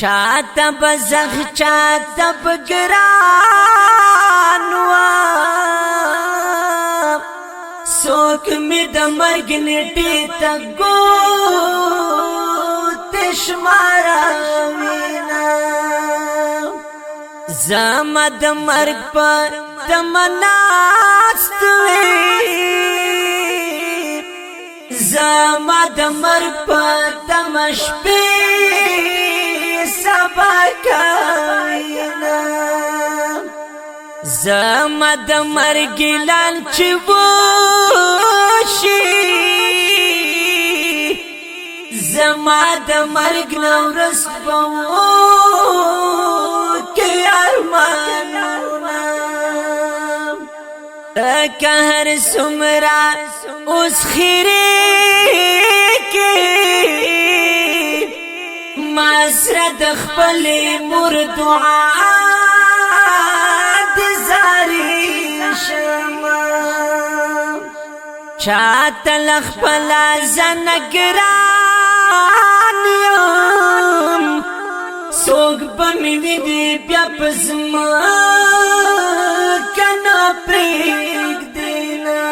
چاہتا بزخ چاہتا بگران وام سوک می دا مرگ نیٹی تا گوتش مارا وینا زما دا مرگ پر تمناست وی زما دا مرگ پر تمشپی سبا کاینا زما د مرګ لال چې وشي زما د مرګ نورس بو کې ارمانونه که هر سمرا اوس خیره کې ماسره د خپل مور دعا د زاري شمه چاته خپل زنګران یم سوګ په می وی بیا پزما کنا پرېګ دینا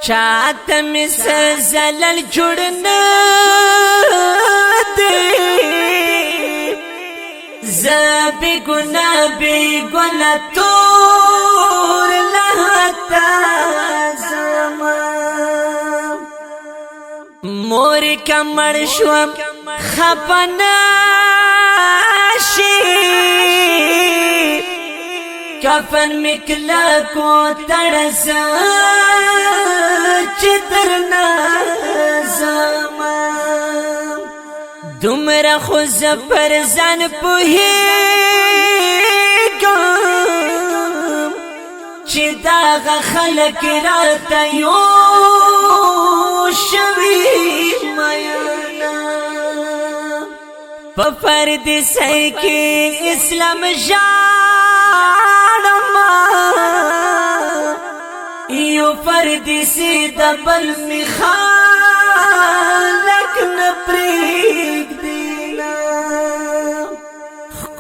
چاته می زلل جوړنه زبی گنا تور لہتا زمان موری کمر شوم خپناشی کفن مکلا کو ترسا چترنا زمان دمرا خوز پر زن پوهیگم چی داغ خلق را تیو شوی میانا پا فرد سیکی اسلام جانما یو فرد سی دبل مخالک نپریگ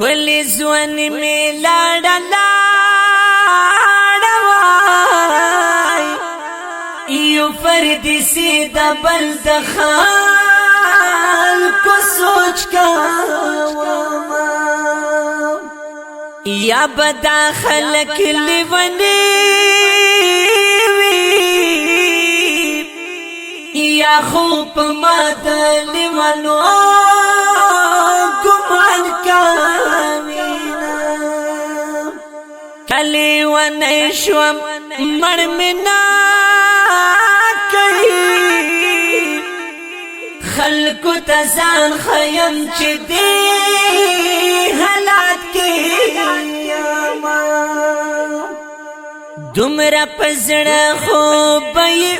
کلی زوانی می لاڑا لاڑا وائی یو فردی سی دا بلد خال کو سوچ کا واما یا بدا خلق لیونی یا خوب ماد لیونو گمان کامینا کلی و نیشوم مرمنا کئی خلقو تزان خیم چی دی حالات کی دمرا پزڑ خوبی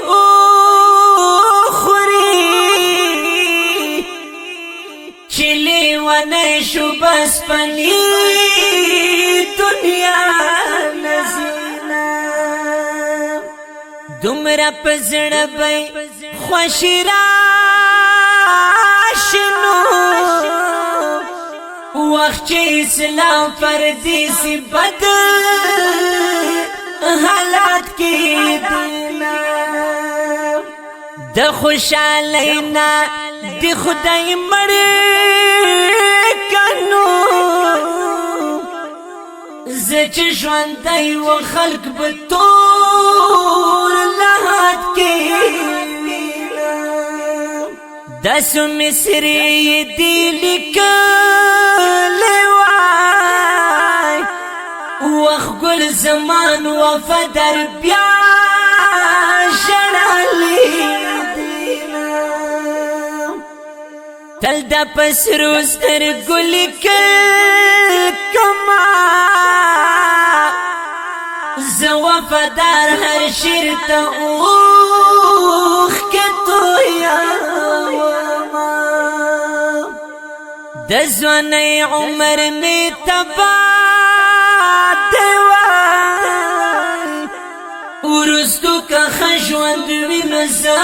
چلی و نیشو بس پنی دنیا نزینا دمرا پزڑ بی خوشی راشنو وقت چی اسلام پردیسی بد حالات کی دینا د خوشالینا دی خدای مړی کنو زچ ژوندی و خلق به تور لحد کې داسو مصری دی لیکلی وای وخ ګل زمان وفادر بیا ژړلی تل دا پسرو سترګو لیکل کما زه وفادار هر شیر ته اوښ کې تویومه د ځوانۍ عمر مې تباه دی وای وروستو که ښه ژوند وي نو زه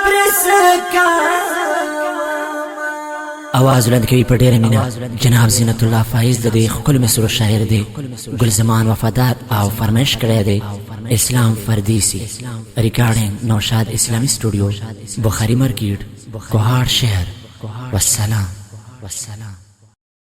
پرې څه आवाज بلند کوي په ډیره مینه جناب زینت الله فایز د دې خپل مصر شاعر دی ګل زمان وفادار او فرمایش کړی دی اسلام فردیسی ریکارډینګ نوشاد اسلامی سټوډیو بخاری مارکیټ کوهار شهر والسلام